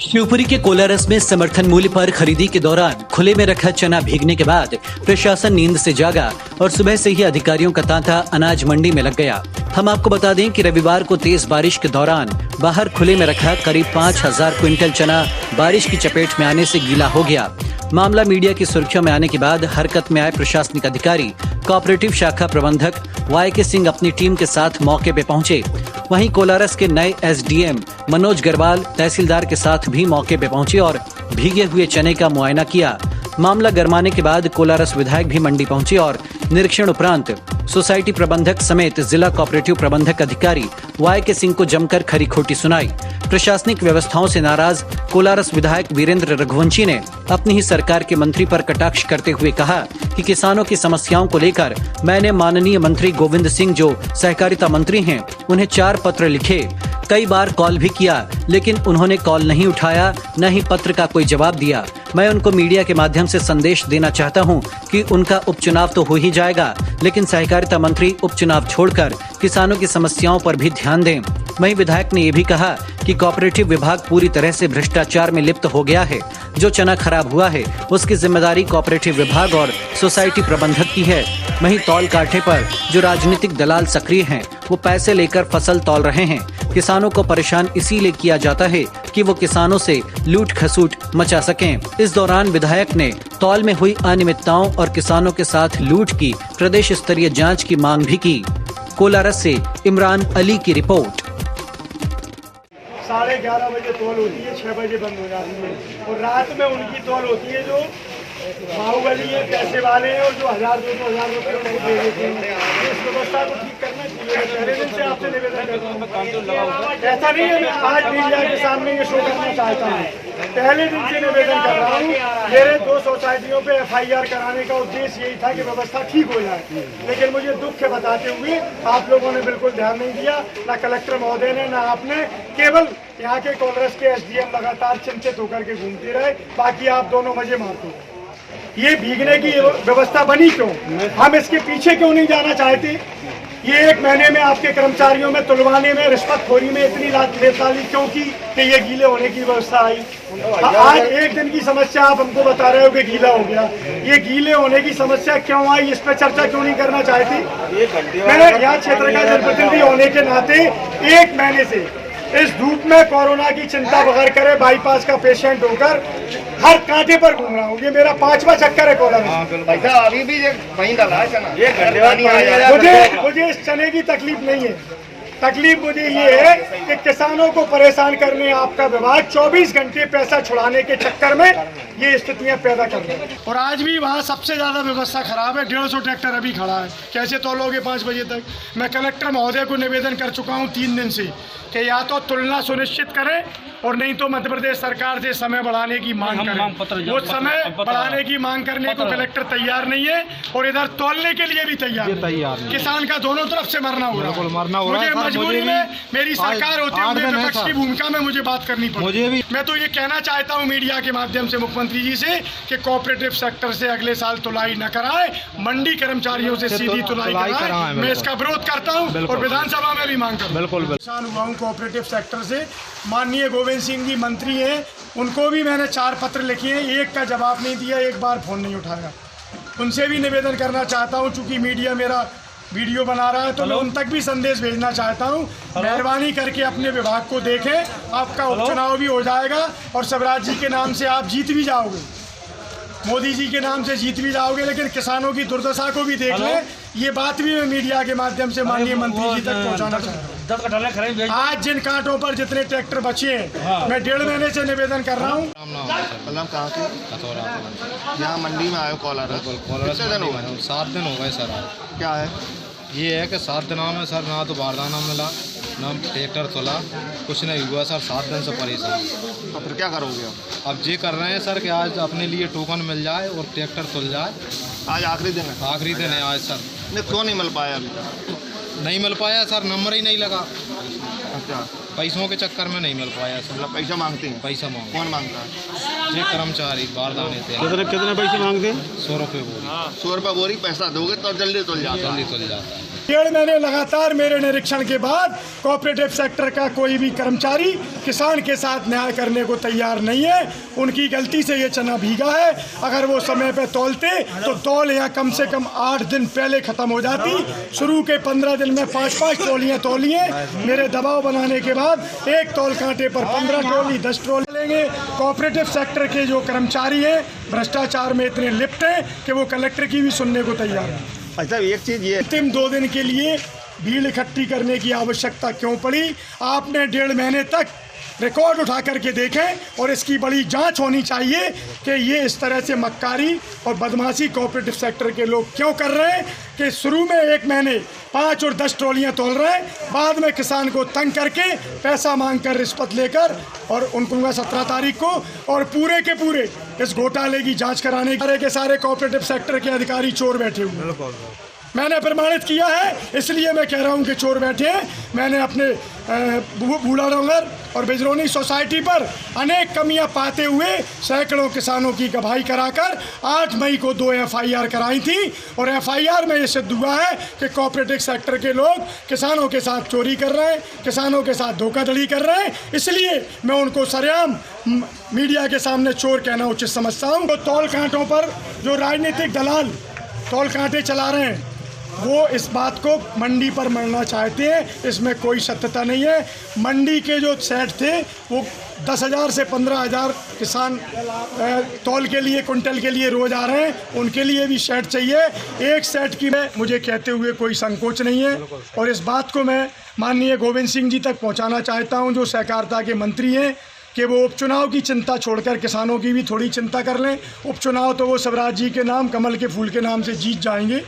शिवपुरी के कोलारस में समर्थन मूल्य पर खरीदी के दौरान खुले में रखा चना भीगने के बाद प्रशासन नींद से जागा और सुबह से ही अधिकारियों का तांता अनाज मंडी में लग गया। हम आपको बता दें कि रविवार को तेज बारिश के दौरान बाहर खुले में रखा करीब 5000 क्विंटल चना बारिश की चपेट में आने से गीला हो गया। मामला मीडिया की सुर्खियों में आने के बाद हरकत में आए प्रशासनिक अधिकारी कोऑपरेटिव शाखा प्रबंधक YK सिंह अपनी टीम के साथ मौके पे पहुंचे। वहीं कोलारस के नए SDM मनोज गरवाल तहसीलदार के साथ भी मौके पे पहुंचे और भीगे हुए चने का मुआयना किया। मामला गरमाने के बाद कोलारस विधायक भी मंडी पहुंचे और निरीक्षण उपरांत सोसाइटी प्रबंधक समेत जिला कोऑपरेटिव प्रबंधक अधिकारी YK सिंह को जमकर खरी खोटी सुनाई। प्रशासनिक व्यवस्थाओं से नाराज कोलारस विधायक वीरेंद्र रघुवंशी ने अपनी ही सरकार के मंत्री पर कटाक्ष करते हुए कहा कि किसानों की समस्याओं को लेकर मैंने माननीय मंत्री गोविंद सिंह जो सहकारिता मंत्री हैं उन्हें 4 पत्र लिखे, कई बार कॉल भी किया, लेकिन उन्होंने कॉल नहीं उठाया, न ही पत्र का कोई जवाब दिया। मैं उनको मीडिया के माध्यम से संदेश देना चाहता हूं कि उनका उपचुनाव तो हो ही जाएगा, लेकिन सहकारिता मंत्री उपचुनाव छोड़कर किसानों की समस्याओं पर भी ध्यान दें। वहीं विधायक ने ये भी कहा कि कोऑपरेटिव विभाग पूरी तरह से भ्रष्टाचार में लिप्त हो गया है। जो चना खराब हुआ है उसकी जिम्मेदारी कोऑपरेटिव विभाग और सोसाइटी प्रबंधक की है। वहीं तौल कांटे पर जो राजनीतिक दलाल सक्रिय हैं, वो पैसे लेकर फसल तौल रहे हैं। किसानों को परेशान इसीलिए किया जाता है कि वो किसानों से लूट खसूट मचा सकें। इस दौरान विधायक ने तौल में हुई अनियमितताओं और किसानों के साथ लूट की प्रदेश स्तरीय जांच की मांग भी की। कोलारस से इमरान अली की रिपोर्ट। 11:30 बजे तौल होती है, 6 बजे बंद हो जाती है और रात में उनकी तौल होती है जो बाहुबली है, पैसे वाले हैं और जो 1000-2000 रुपये उनको दे देते हैं। इस व्यवस्था को ठीक करना चाहिए। पहले दिन से आपसे निवेदन करता हूँ, ऐसा नहीं है मैं आज मीडिया के सामने ये शो करना चाहता हूँ। पहले दिन से निवेदन कर रहा हूँ। मेरे 2 सोसाइटियों पे FIR कराने का उद्देश्य यही था कि व्यवस्था ठीक हो जाए, लेकिन मुझे दुख है बताते हुए आप लोगों ने बिल्कुल ध्यान नहीं दिया, ना कलेक्टर महोदय ने, ना आपने। केवल यहाँ के कोलारस के SDM लगातार चिंतित होकर के घूमते रहे, बाकी आप दोनों मजे मारते रहे। ये भीगने की व्यवस्था बनी क्यों? हम इसके पीछे क्यों नहीं जाना चाहते? ये 1 महीने में आपके कर्मचारियों में तुलवाने में रिश्वतखोरी में इतनी लेताली क्यों की कि ये गीले होने की व्यवस्था आई? आज 1 दिन की समस्या आप हमको बता रहे हो कि गीला हो गया। ये गीले होने की समस्या क्यों आई, इस पर चर्चा क्यों नहीं करना चाहती? मैं यहाँ क्षेत्र का जनप्रतिनिधि होने के नाते 1 महीने से इस धूप में कोरोना की चिंता बगैर करे बाईपास का पेशेंट होकर हर कांटे पर घूम रहा हूँ। ये मेरा 5वां चक्कर है कोलारस। अभी भी वहीं डाला है चना। ये मुझे इस चने की तकलीफ नहीं है। तकलीफ मुझे ये है कि किसानों को परेशान करने आपका विभाग 24 घंटे पैसा छुड़ाने के चक्कर में ये स्थितियां पैदा कर रहे हैं। और आज भी वहाँ सबसे ज्यादा व्यवस्था खराब है। 150 ट्रैक्टर अभी खड़ा है, कैसे तौलोगे 5 बजे तक? मैं कलेक्टर महोदय को निवेदन कर चुका हूँ 3 दिन से कि या तो तुलना सुनिश्चित करें और नहीं तो मध्य प्रदेश सरकार से समय बढ़ाने की मांग करें। वो समय बढ़ाने की मांग करने को कलेक्टर तैयार नहीं है और इधर तौलने के लिए भी तैयार नहीं। किसान का दोनों तरफ से मरना हो रहा है। मुझे मजबूरी में मेरी सरकार होते हुए विपक्ष की भूमिका में मुझे बात करनी पड़ी। मैं तो ये कहना चाहता हूँ मीडिया के माध्यम से मुख्यमंत्री जी से कि कोऑपरेटिव सेक्टर से अगले साल तुलाई न कराए, मंडी कर्मचारियों से सीधी तुलाई कराए। मैं इसका विरोध करता हूँ और विधानसभा में भी मांग करता हूँ। किसान हुआ हूँ कोऑपरेटिव सेक्टर से। माननीय गोविंद सिंह जी मंत्री हैं, उनको भी मैंने 4 पत्र लिखे हैं, एक का जवाब नहीं दिया, एक बार फ़ोन नहीं उठाया। उनसे भी निवेदन करना चाहता हूं, चूंकि मीडिया मेरा वीडियो बना रहा है तो मैं उन तक भी संदेश भेजना चाहता हूं। मेहरबानी करके अपने विभाग को देखें, आपका उपचुनाव भी हो जाएगा और शिवराज जी के नाम से आप जीत भी जाओगे, मोदी जी के नाम से जीत भी जाओगे, लेकिन किसानों की दुर्दशा को भी देख लें। ये बात भी मैं मीडिया के माध्यम से माननीय मंत्री जी तक पहुंचाना चाहता हूँ। आज जिन कांटों पर जितने ट्रैक्टर बचे हैं, मैं 1.5 महीने से निवेदन कर रहा हूँ। कहाँ के? यहाँ मंडी में आयो कोलारस। कितने दिन हो गए? 7 दिन हो गए सर। क्या है? ये है कि 7 दिनों में सर ना तो बारदाना मिला, ना ट्रैक्टर तोला, कुछ नहीं हुआ सर। 7 दिन से परेशान। तो फिर क्या करोगे अब ये कर रहे हैं सर कि आज अपने लिए टोकन मिल जाए और ट्रैक्टर तुल जाए। आज आखिरी दिन है? आखिरी दिन है आज सर। नहीं, क्यों नहीं मिल पाया अभी? नहीं मिल पाया सर, नंबर ही नहीं लगा। अच्छा, पैसों के चक्कर में नहीं मिल पाया सर। मतलब पैसा मांगते हैं? पैसा मांग कौन मांगता है? ये कर्मचारी बारदाने थे। कितने पैसे मांगते हैं? 100 रुपये बोरी। 100 रुपये बोरी पैसा दोगे तो जल्दी तुल जाता है। जल्दी तुल जाता है। 1.5 महीने लगातार मेरे निरीक्षण के बाद कोऑपरेटिव सेक्टर का कोई भी कर्मचारी किसान के साथ न्याय करने को तैयार नहीं है। उनकी गलती से ये चना भीगा है। अगर वो समय पे तौलते तो तौल यहाँ कम से कम 8 दिन पहले ख़त्म हो जाती। शुरू के 15 दिन में 5-5 ट्रॉलियाँ तौली हैं। मेरे दबाव बनाने के बाद एक तौल कांटे पर 15 ट्रॉली 10 ट्रॉली लेंगे। कोऑपरेटिव सेक्टर के जो कर्मचारी हैं भ्रष्टाचार में इतने लिप्त हैं कि वो कलेक्टर की भी सुनने को तैयार हैं। अच्छा, एक चीज़ ये अंतिम 2 दिन के लिए भीड़ इकट्ठी करने की आवश्यकता क्यों पड़ी? आपने 1.5 महीने तक रिकॉर्ड उठा करके देखें और इसकी बड़ी जांच होनी चाहिए कि ये इस तरह से मक्कारी और बदमाशी कोऑपरेटिव सेक्टर के लोग क्यों कर रहे हैं कि शुरू में 1 महीने 5 और 10 ट्रॉलियाँ तोल रहे हैं, बाद में किसान को तंग करके पैसा मांगकर रिश्वत लेकर और उनको 17 तारीख को और पूरे के पूरे इस घोटाले की जांच कराने के सारे कोऑपरेटिव सेक्टर के अधिकारी चोर बैठे हुए। मैंने प्रमाणित किया है, इसलिए मैं कह रहा हूं कि चोर बैठे हैं। मैंने अपने बूढ़ा डोंगर और बिजरौनी सोसाइटी पर अनेक कमियां पाते हुए सैकड़ों किसानों की गवाही कराकर 8 मई को 2 FIR कराई थी और FIR में ये सिद्ध हुआ है कि कोऑपरेटिव सेक्टर के लोग किसानों के साथ चोरी कर रहे हैं, किसानों के साथ धोखाधड़ी कर रहे हैं। इसलिए मैं उनको सरेआम मीडिया के सामने चोर कहना उचित समझता हूँ। तो तौल कांटों पर जो राजनीतिक दलाल तौल कांटे चला रहे हैं वो इस बात को मंडी पर मरना चाहते हैं। इसमें कोई सत्यता नहीं है। मंडी के जो सेट थे वो 10,000 से 15,000 किसान तौल के लिए कुंटल के लिए रोज आ रहे हैं। उनके लिए भी सेट चाहिए। एक सेट की मैं मुझे कहते हुए कोई संकोच नहीं है और इस बात को मैं माननीय गोविंद सिंह जी तक पहुंचाना चाहता हूं जो सहकारिता के मंत्री हैं कि वो उपचुनाव की चिंता छोड़कर किसानों की भी थोड़ी चिंता कर लें। उपचुनाव तो वो शिवराज जी के नाम, कमल के फूल के नाम से जीत जाएंगे।